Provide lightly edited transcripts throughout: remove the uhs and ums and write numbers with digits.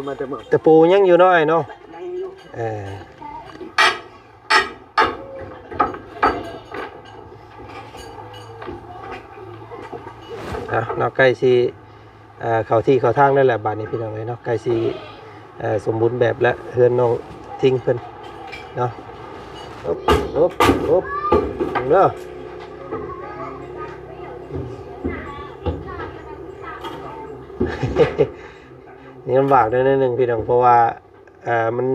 มาแต่เมื่อแต่ปูยังอยู่น้อยเนาะเนาะใกล้สิเข้าที่เข้าทางนั่นแหละบาดนี้พี่น้องเนาะใกล้สิสมบูรณ์แบบและเฮือนน้องทิ้งเพิ่นเนาะอ๊บเด้อนี่ลำบากด้วยนิดนึงพี่น้องเพราะว่ามัน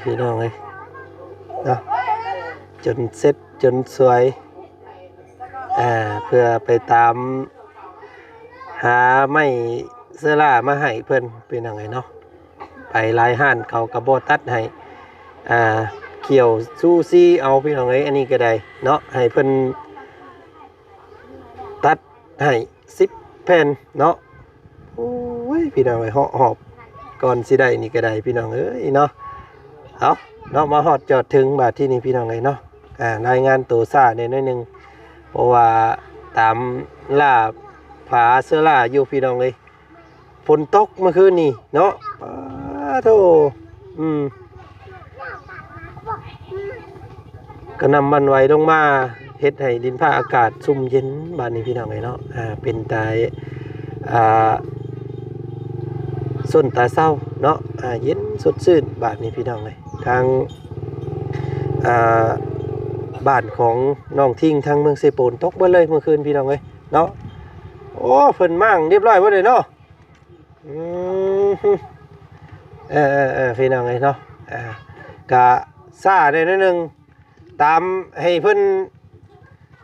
พี่น้องเลยเนาะจนเสร็จจนสวยเพื่อไปตามหาไม้เสื้อล่ามาให้เพื่อนเป็นยังไงเนาะไปลายห่านเขากระโบตัดให้เกี่ยวซูซี่เอาพี่น้องเลยอันนี้ก็ได้เนาะให้เพื่อนตัดให้10 แผ่นเนาะโอ้ยพี่น้องเลยหอบก่อนสิได้นี่ก็ได้พี่น้องเอ้ยเนาะเอาเนาะมาฮอดจอดถึงบาทที่นี่พี่น้องเลยเนาะรายงานตัวซ่าเนี่ยน้อยนึงเพราะว่าตามล่าผาเสื้อล่าอยู่พี่น้องเลยฝนตกเมื่อคืนนี่เนาะโธ่ก็นำมันไว้ลงมาเฮ็ดให้ดินผ้าอากาศซุ่มเย็นบาดนี้พี่น้องเลยเนาะเป็นตายส้นตาเศร้าเนาะเย็นสดชื่นบาทนี้พี่น้องเลยทางบ้านของน้องทิ้งทางเมืองเซโปนตกมาเลยเมื่อคืนพี่น้องเลยเนาะโอ้เพิ่นมั่งเรียบร้อยหมดเลยเนาะพี่น้องเลยเนาะกะซ่าได้นิดนึงตามให้เพิ่น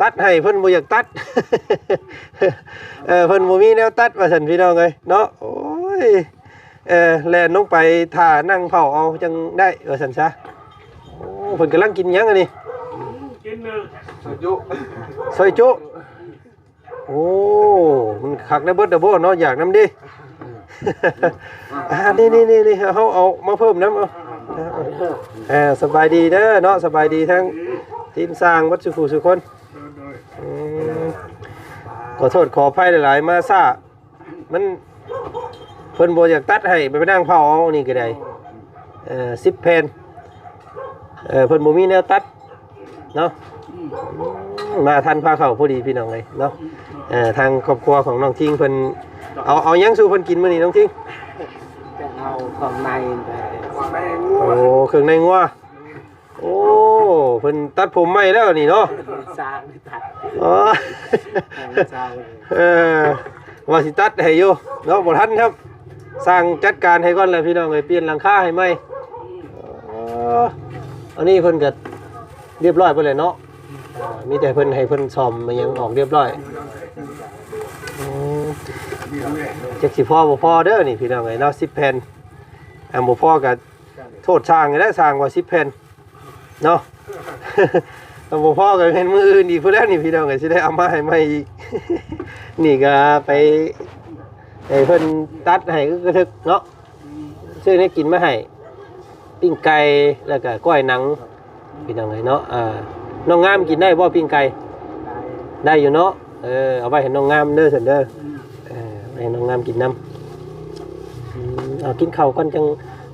ตัดให้เพิ่นบ่อยากตัด เพิ่นบ่มีแนวตัดว่าซั่นพี่น้องเลยเนาะโอ้ยแล่นลงไปท่านั่งเผาเอาจังได้ว่าซั่นซะโอ้เพิ่นกำลังกินหยังอันนี้กินซอยจุโอ้มันคักได้เบิดเด้อบ่เนาะอยากนำดินี่เฮาเอามาเพิ่มน้ำเอาสบายดีเด้อเนาะสบายดีทั้งทีมสร้างวัดสุขุสุคนขอโทษขออภัยหลายๆมาซ่ามันเพิ่นบ่อยากตัดให้ไปนั่งเผาเอานี่ก็ได้10 แผ่นเพิ่นบ่มีแนวตัดเนาะมาทันพาเข้าพอดีพี่น้องเลยเนาะทางครอบครัวของน้องทิ้งเพิ่นเอายังสู่เพิ่นกินมื้อนี้น้องทิ้งเอาของในโอ้เครื่องในงัวโอ้เพิ่นตัดผมใหม่แล้วนี่เนาะสร้างตัดว่าสิตัดให้อยู่เนาะบ่ทันครับสร้างจัดการให้ก่อนแล้วพี่น้องเอ้ยเปลี่ยนหลังคาให้ใหม่อันนี้เพิ่นก็เรียบร้อยไปเลยเนาะมีแต่เพิ่นให้เพิ่นซ่อมมันยังออกเรียบร้อยจักสิพอบ่พอเด้อนี่พี่น้องเอ้ยเนาะ10 แผ่นบ่พอก็โทษช่างได้สร้างว่า10 แผ่นเนาะบ่พอก็เห็นมื้ออื่นอีกพุ่นแล้วนี่พี่น้องเอ้ยสิได้เอามาให้ใหม่อีกนี่ก็ไปให้เพิ่นตัดให้กระทึกเนาะซื้อให้กินมาให้ปิ้งไก่แล้วก็ก้อยหนังพี่น้องเอ้ยเนาะน้องงามกินได้บ่ปิ้งไก่ได้อยู่เนาะเอาไว้ให้น้องงามเด้อซั่นเด้อให้น้องงามกินน้ำเอากินข้าวก่อนจัง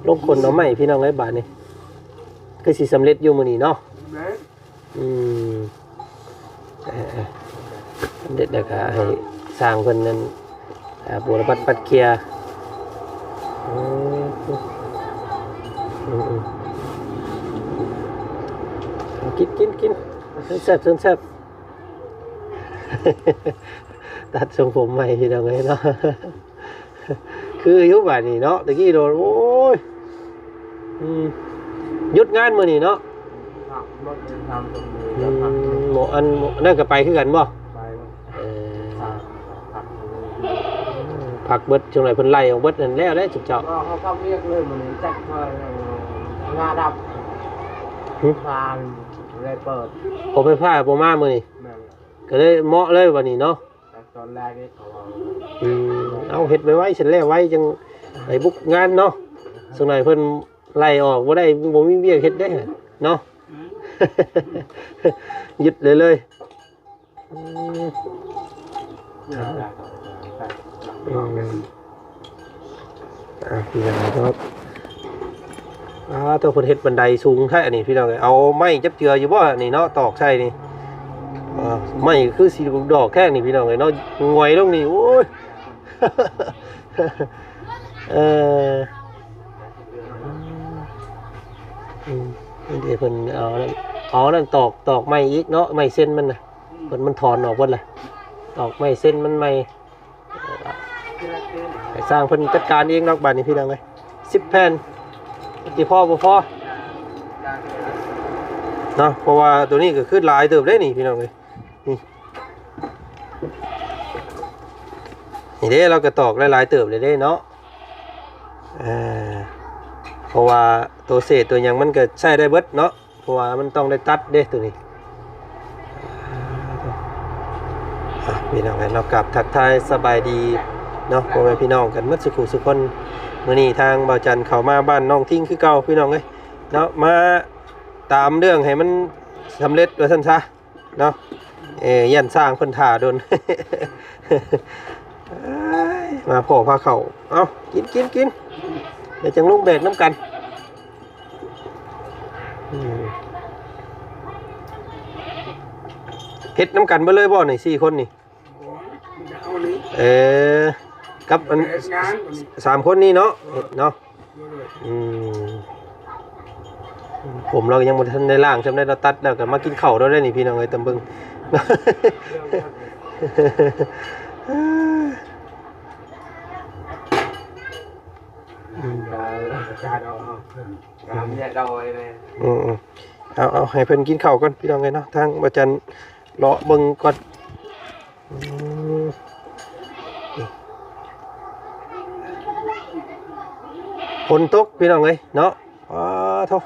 ลงคนเอาใหม่พี่น้องเอ้ยบาดนี้คือสิสำเร็จอยู่มื้อนี้เนาะเด็ดก็ให้สร้างเพิ่นนั้นบูรปัดเคลียร์กินแซ่บตัดทรงผมใหม่พี่น้องเอ้ยเนาะคือยุบาดนี้เนาะตะกี้โดนโอ้ยหยุดงานมื้อนี้เนาะหมอนั่นก็ไปคือกันบ่ไป ผักเบิดจังไรเพิ่นไล่เอาเบิดนั่นแล้วได้จุดเจ้า ก็เขาก็เรียกเลยเหมือนจัดมางาดับฟางเลยเปิด ผมไปผ้าบ่มามื้อนี้ นั่น ก็เลยเหมาะเลยวันนี้เนาะ แต่ตอนแรกนี่เขาเอา เอาเฮ็ดไว้เสร็จแล้วไว้จังไปบุกงานเนาะสักหน่อยเพิ่นไล่ออกบ่ได้บ่มีเวียกเฮ็ดได้เนาะ ยึดเลยอืมพี่น้องครับตัวเพิ่นเฮ็ดบันไดสูงแท้นี่พี่น้องเอาไม้จับเจืออยู่บ่นี่เนาะตอกใช่นี่ไม้คือสีดอกแค่นี่พี่น้องเนาะงอยลงนี่โอ้ย นี่เพิ่นเอานั่นตอกไม้อีกเนาะไม้เส้นมันน่ะเพิ่นมันถอนออกเบิดล่ะตอกไม้เส้นมันไม้ให้สร้างเพิ่นจัดการเองดอกบาดนี้พี่น้องเอ้ย10แผ่นสิพอบ่พอเนาะเพราะว่าตัวนี้ก็คือหลายเติบได้นี่พี่น้องเอ้ยนี่เด้เราก็ตอกหลายๆเติบเลยเด้เนาะเพราะว่าตัวเศษตัวยังมันก็ใช้ได้เบิดเนาะเพราะว่ามันต้องได้ตัดเด้ตัวนี้พี่น้องเรากลับทักทายสบายดีเนาะพ่อแม่พี่น้องกันหมดสุขุสุขคนมื้อนี้ทางบ่าวจันเข้ามาบ้านน้องทิ้งคือเก่าพี่น้องเอ้ยเนาะมาตามเรื่องให้มันสำเร็จว่าซั่นซะเนาะยันสร้างเพิ่นท่าโดน มาพ่อพาเข้าเอากินเดี๋ยวจังลุงแบกน้ำกันเฮ็ดน้ำกันไปเลยบ่นี่4คนนี่กับอัน3คนนี่เนาะเนาะผมเรายังบ่ทันได้ล้างจำได้เราตัดแล้วก็มากินข้าวแล้วได้นี่พี่น้องเอ้ยตำบึง เอาให้เพิ่นกินข้าวก่อนพี่น้องเลยเนาะทางบ่จันเลาะเบิ่งก่อนฝนตกพี่น้องเลยเนาะเท่า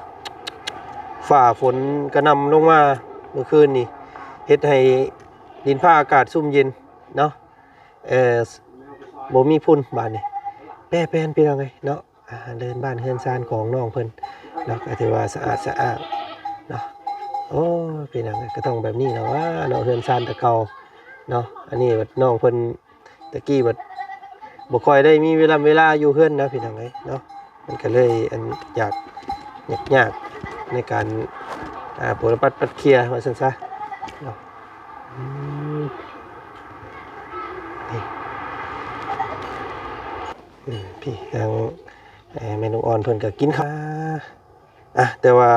ฝ่าฝนกระหน่ำลงมาเมื่อคืนนี่เฮ็ดให้ดินฟ้าอากาศชุ่มเย็นเนาะบ่มีฝุ่นบาดนี้แป้นพี่น้องเลยเนาะเดินบ้านเฮือนซานของน้องเพิ่นเนาะก็ถือว่าสะอาดเนาะโอ้พี่น้องก็ต้องแบบนี้เนาะว่าเนาะเฮือนซานตะเก่าเนาะอันนี้บัดน้องเพิ่นตะกี้บัดบ่ค่อยได้มีเวลาอยู่เฮือนนะพี่น้องเนาะมันก็เลยอันยากในการปวดปัดเคลียร์ว่าซั่นซะเนาะพี่ทางแม่น้องอ่อนเพิ่นก็กินข้าวแต่ว่า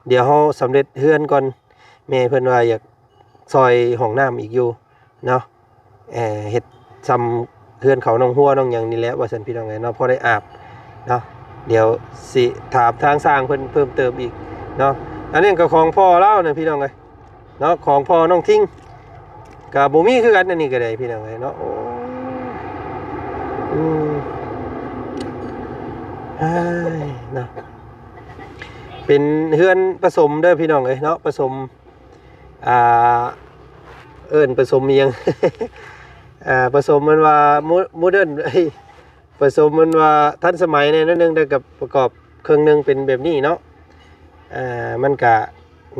เดี๋ยวเฮาสำเร็จเฮือนก่อนแม่เพิ่นว่าอยากซอยห้องน้ำอีกอยู่เนาะเฮ็ดซ้ำเฮือนเขาน้องหัวน้องหยังนี่แหละว่าซั่นพี่น้องเนาะพอได้อาบเนาะเดี๋ยวสิถามทางสร้างเพิ่นเพิ่มเติมอีกเนาะอันนี้ก็ของพ่อเล่านะพี่น้องเอ้ยเนาะของพ่อน้องทิ้งก็บ่มีคือกันอันนี้ก็ได้พี่น้องเอ้ยเนาะเนาะเป็นเฮือนผสมเด้อพี่น้องเอ้ยเนาะผสมผสมยัง ผสมมันว่าโมเดิร์นผสมมันว่าทันสมัยในนั้นนึงได้กับประกอบเครื่องนึงเป็นแบบนี้เนาะมันก็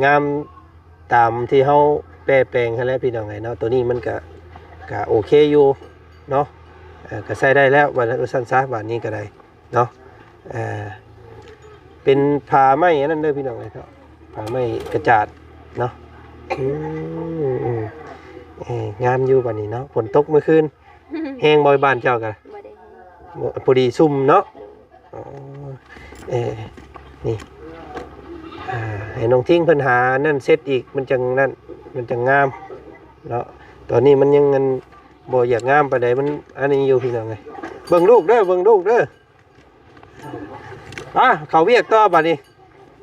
งามตามที่เฮาแปรแปลงให้แล้วพี่น้องเนาะตัวนี้มันก็โอเคอยู่เนาะก็ใช้ได้แล้ววันสั้นซะวันนี้ก็ได้เนาะเป็นผ้าไหมนั่นเด้อพี่น้องเลยครับผ้าไหมกระจาดเนาะงามอยู่วันนี้เนาะฝนตกเมื่อคืนแห้งบ่อยบ้านเจ้ากันพอดีซุ่มเนาะนี่ให้น้องทิ้งปัญหานั่นเซตอีกมันจังนั่นมันจังงามเนาะตอนนี้มันยังเงินบ่อยากงามไปไหนมันอันนี้อยู่พี่น้องไงเบิ่งลูกเด้อเขาเวียกต่อบัดนี้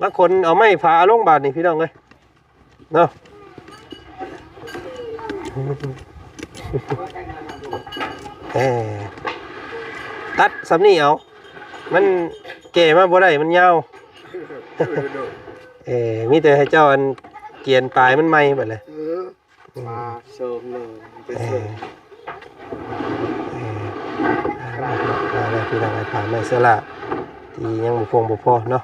บางคนเอาไม้พาลงบาดนี่พี่น้องเลยเนาะ ตัดสำนี่เอามันแก่มาบ่ได้มันยาว มีแต่ให้เจ้าอันเกียนปลายมันใหม่บัดเลย มาเสริมเลยไปเสริม อะไรพี่น้องไอ้ผ่านไม่เสื้อละที่ยังบุพงบุพอเนาะ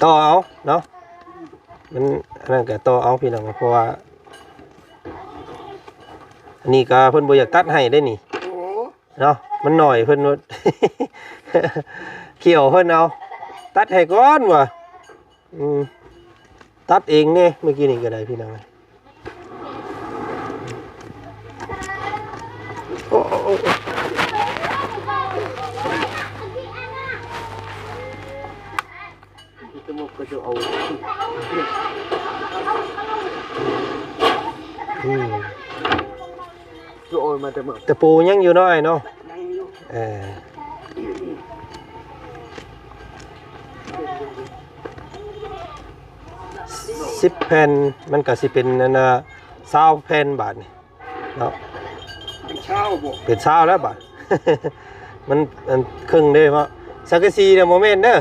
ต่อเอาเนาะมันอันนั้นก็ต่อเอาพี่น้องเพราะว่าอันนี้ก็เพิ่นบ่อยากตัดให้ได้นี่เนาะมันหน่อยเพิ่น เขี่ยวเพิ่นเอาตัดให้ก่อนว่ะตัดเองเนี่ยเมื่อกี้นี่ก็ได้พี่น้องโอ้จมูกก็จะเอาจะโอยมาแต่เมื่อแต่ปูยังอยู่น้อยเนาะ10 แผ่นมันก็สิเป็นอัน20 แผ่นบาทนี่เนาะเป็น20แล้วบาท มันครึ่งเด้เพราะสังกะสีเนี่ยโมเมนต์เด้อ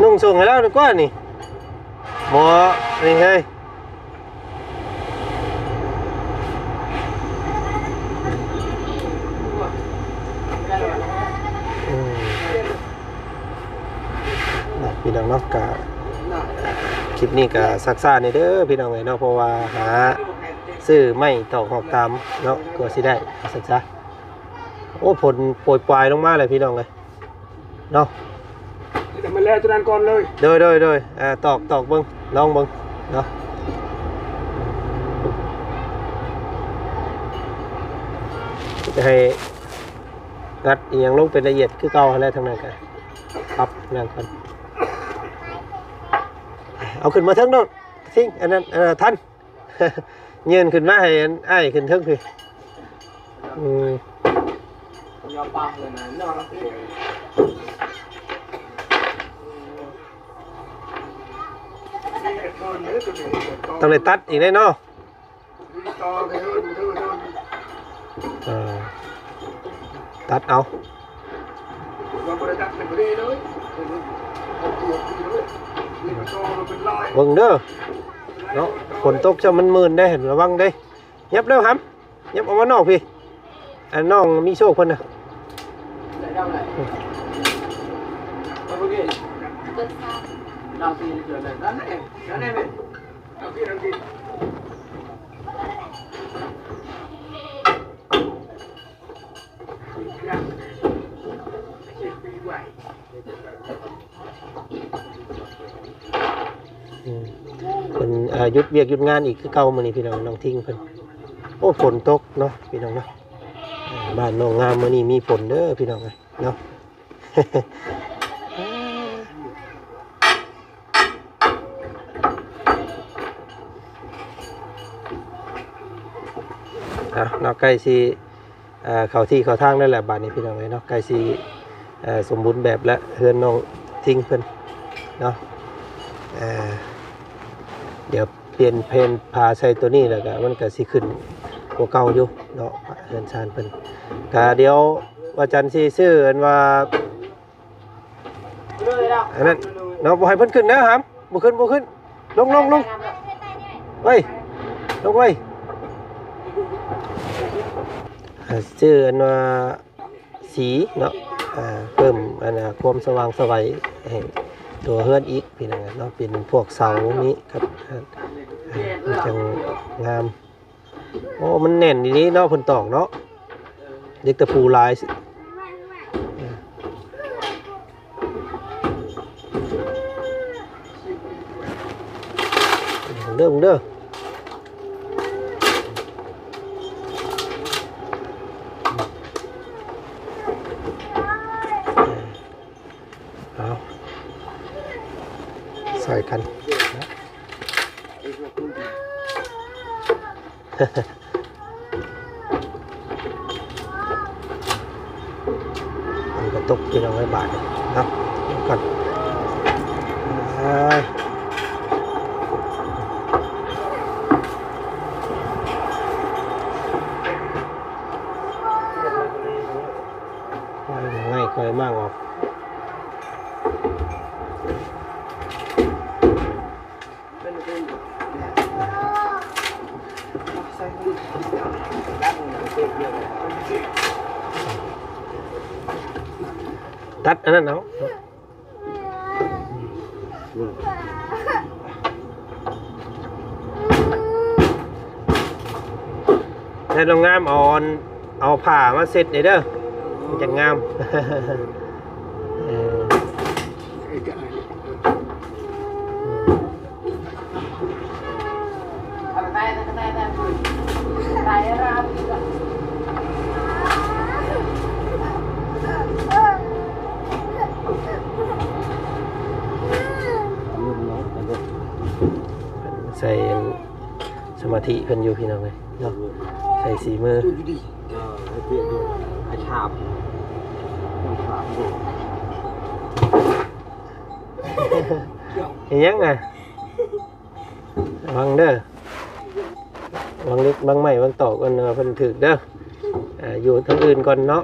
นุ่งส่งให้แล้วดีกว่านี่หมอนี่เฮ้ยพี่น้องเนาะกะคลิปนี้กะซักซ่าในเด้อพี่น้องเลยเนาะเพราะว่าหาซื้อไม่ตอกหอกตามเนาะก็สิได้สักซะโอ้ผลโปรยปลายลงมาเลยพี่น้องเลยเนาะแต่มาแล้วตัวนั้นก่อนเลยโดยตอกเบิ้งลองเบิ้งเนาะจะให้งัดอย่างลงเป็นละเอียดคือเก่าอะไรทั้งนั้นกันครับนั่นกันเอาขึ้นมาทั้งโน่นทิ้งอันนั้นท่านเงินขึ้นมาให้ไอ้ขึ้นทั้งพี่ยอมปังเลยนะนอนต้องเลยตัดอีกได้เนาะตัดเอาเบิ่งเด้อเนาะฝนตกจะมันมื่นได้เห็นระวังได้ยับเร็วครับยับออกมานอกพี่อันน้องมีโชคคนน่ะเป็นหยุดเวียกหยุดงานอีกคือเก่ามื้อนี้พี่น้องน้องทิ้งเพิ่นโอ้ฝนตกเนาะพี่น้องเนาะบ้านน้องงามมื้อนี้มีฝนเด้อพี่น้องเนาะ เนาะใกล้สิเข้าที่เข้าทางนั่นแหละบ้านนี้พี่น้องเนาะใกล้สิสมบูรณ์แบบและเฮือนน้องทิ้งเพิ่นเนาะเดี๋ยวเปลี่ยนเพนพาใส่ตัวนี้แล้วก็มันก็สิขึ้นกว่าเก่าอยู่เนาะเฮือนชานเพิ่นก็เดี๋ยวว่าจันทร์สิซื้ออันว่าอันนั้นเนาะบ่ให้เพิ่นขึ้นนะครับบ่ขึ้นลงเฮ้ยลงไว้ชื่ออันว่าสีเนาะเพิ่มอันความสว่างสวัยให้ตัวเฮือนอีกพี่น้องเนาะเป็นพวกเสานี้ครับมันจังงามโอ้มันแน่นดีนี้เนาะเพิ่นตอกเนาะเด็กตะปูลายเด้อใส่กันมันก็ตกที่เราไว้บาทเลยนะก่อน มากออกตัดอันนั้นเอาแต่ต้องงามเอาผ้ามาเซ็ตนี่เด้อมันจะงามใส่สมาธิเพิ่นอยู่พี่น้องเลยเนาะใส่สีมือไอ้ฉาบเห็นยังไงวางเด้อวางเล็กบางไม้บางตอกกันเพิ่นถึกเด้ออยู่ทั้งอื่นก่อนเนาะ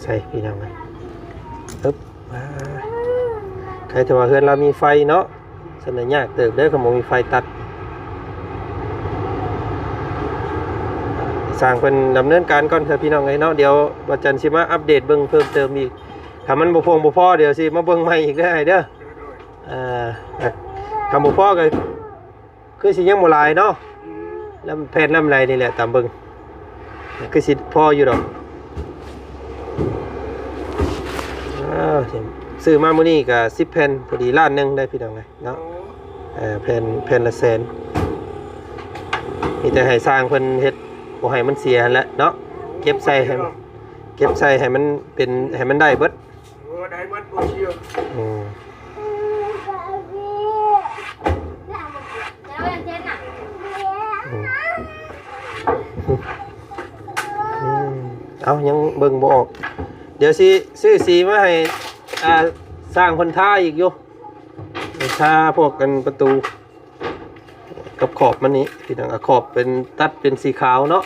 ใช่พี่น้องเลยปึ๊บใครถือว่าเฮือนเรามีไฟเนาะสัญญาเติบได้ขโมยมีไฟตัดสร้างเป็นดำเนินการก่อนเถอะพี่น้องเลยเนาะเดี๋ยววันจันทร์สิมาอัปเดตเบิ่งเพิ่มเติมอีกถ้ามันบ่พอเดี๋ยวสิมาเบิ่งใหม่อีกได้เด้อคำบ่พอก็คือสิยังบ่หลายเนาะแล้วแผ่นลำไรนี่แหละตามเบิ่งคือสิพออยู่ดอกซื้อมามื้อนี้ก็10แผ่นพอดีล้านนึงได้พี่น้องเลยเนาะแผ่นละแสนมีแต่ให้สร้างเพิ่นเฮ็ดบ่ให้มันเสียแหละเนาะเก็บใส่ให้มันเป็นให้มันได้เบิดได้เบิดบ่เชื่อเอายังเบิ่งบ่ออกเดี๋ยวสิซื้อสีมาให้สร้างคนท่าอีกอยู่ท่าพวกกันประตูกับขอบมันนี้พี่น้องขอบเป็นตัดเป็นสีขาวเนาะ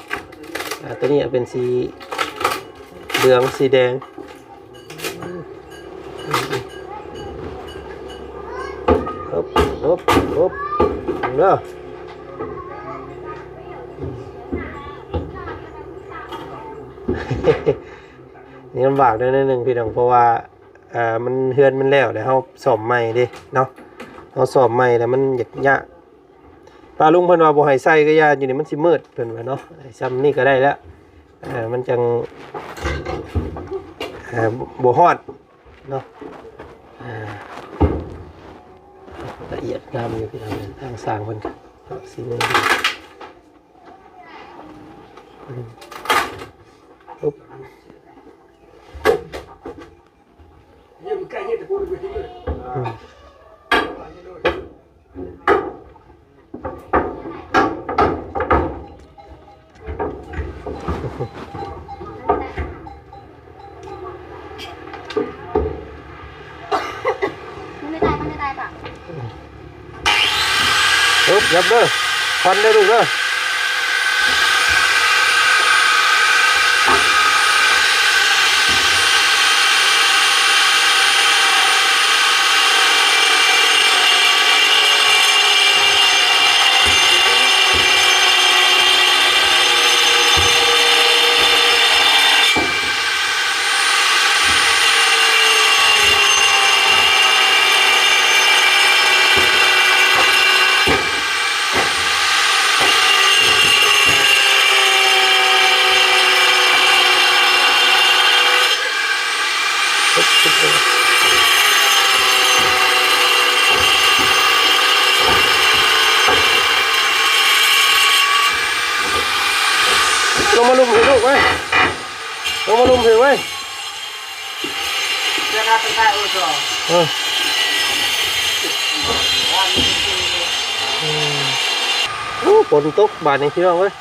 ตัวนี้เป็นสีเหลืองสีแดงปุ๊บเนาะนี่ลำบากด้วยนิดนึงพี่น้องเพราะว่ามันเฮือนมันแล้วเดี๋ยวเขาสอบใหม่ดิเนาะเขาสอบใหม่แล้วมันยากปลาลุงเพิ่นว่าบ่ให้ใส่ก็ยากอยู่นี่มันสิมืดเพิ่นว่าเนาะซ้ำนี่ก็ได้แล้วมันจังบ่ฮอดเนาะละเอียดงามอยู่พี่น้องทางสร้างเพิ่นสิมือปุ๊บยับเด้อฟันได้ลูกเด้อลงมาลุมถือลูกไว้ลงมาลุมถือไว้จะน่าเป็นได้ฝนตกบาดในพี่น้องเว้ย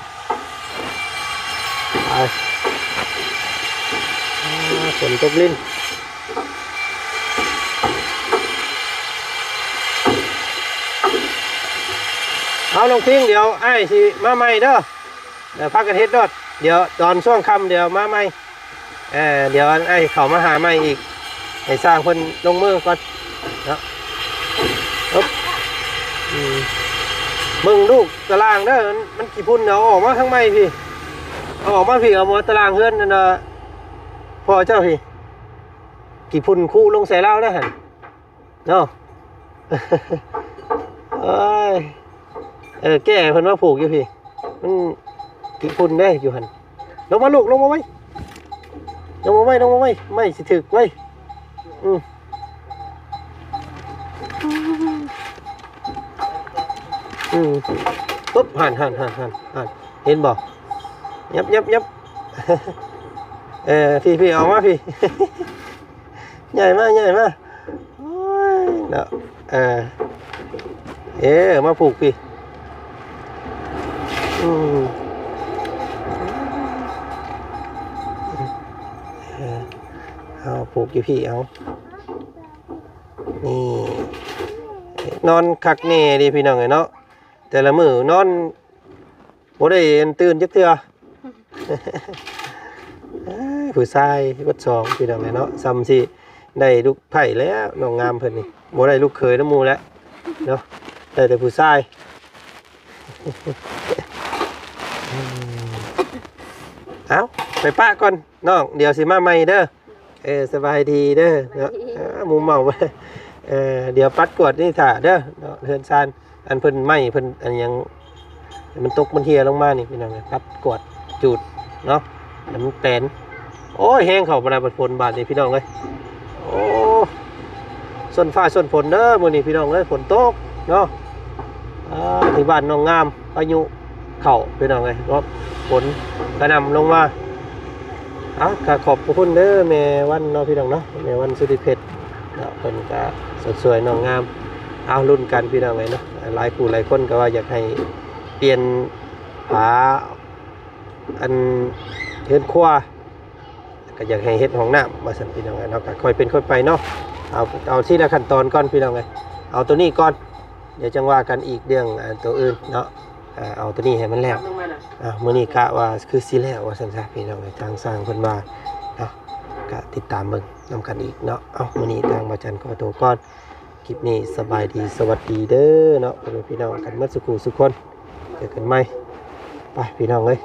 ฝนตกลิ้น เอาลงทิ้งเดี๋ยวไอ้สิมาใหม่เด้อเดี๋ยวพักกันเฮ็ดดอดเดี๋ยวตอนช่วงค่ำเดี๋ยวมาใหม่เดี๋ยวไอ้เขามาหาใหม่อีกให้สร้างเพิ่นลงมือก่อนนะปึ๊บมึงลูกตารางเด้อมันกี่พุ่นเอาออกมาข้างในพี่เอาออกมาพี่เอามาตารางเฮือนนั่นน่ะพ่อเจ้าพี่กี่พุ่นคู่ลงใส่เล่าได้หั่นเนาะ เอ้ยแก่เพิ่นมาผูกอยู่พี่มันกี่พุ่นได้อยู่หั่นลงมาลูกลงมาไว้ลงมาไว้ลงมาไว้ไม่สิถึกไว้ปุ๊บหันเห็นบ่ยับพี่ออกมาพี่ ใหญ่มากโอ้ยเนาะมาผูกพี่เอาผูกอยู่พี่เอานี่นอนคักแน่ดิพี่น้องเนาะแต่ละมื้อนอนบ่ได้ตื่นจักเทื่อ ผู้ชายวัดสองพี่น้องเนาะซ้ำสิได้ลูกไผ่แล้วน้องงามเพิ่นนี่บ่ได้ลูกเขยน้ำมูแล้วเนาะได้แต่ผู้ชายเอาไปป้าก่อนน้องเดี๋ยวสิมาใหม่เด้อสบายดีเด้อเนาะมุมเมาเดี๋ยวปัดกวดนี่ถ่าเด้อเนาะเฮือนซานอันเพิ่นไหม้เพิ่นอันยังมันตกมันเฮียลงมานี่พี่น้องปัดกวดจูดเนาะแล้วมันแตนโอ้ยแห้งเข้าบ่ได้บัดฝนบาดนี่พี่น้องเอ้ยโอ้ส่วนฟ้าส่วนฝนเด้อมื้อนี้พี่น้องเอ้ยฝนตกเนาะที่บ้านน้องงามพายุเข้าพี่น้องเอ้ยรถฝนกระหน่ำลงมาขอบคุณเด้อแม่วันเนาะพี่น้องเนาะแม่วันสุริเพชรเนาะเพิ่นก็สวยๆน้องงามเอารุ่นกันพี่น้องเอ้ยเนาะหลายผู้หลายคนก็ว่าอยากให้เปลี่ยนฝาอันเฮ็ดครัวก็อยากให้เฮ็ดห้องน้ำมาสั่นพี่น้องเนาะก็ค่อยเป็นค่อยไปเนาะเอาที่ละขั้นตอนก่อนพี่น้องเอาตัวนี้ก่อนเดี๋ยวจังว่ากันอีกเรื่องตัวอื่นเนาะเอาตัวนี้ให้มันแล้วมื้อนี้กะว่าคือสิแล้วว่าซั่นซะพี่น้องทางสร้างเพิ่นว่าเนาะก็ติดตามเบิ่งนำกันอีกเนาะมื้อนี้ทางบ่จันขอตัวก่อนคลิปนี้สบายดีสวัสดีเด้อเนาะพี่น้องกันหมดสุขสุขคนเจอกันใหม่ไปพี่น้องเอ้ย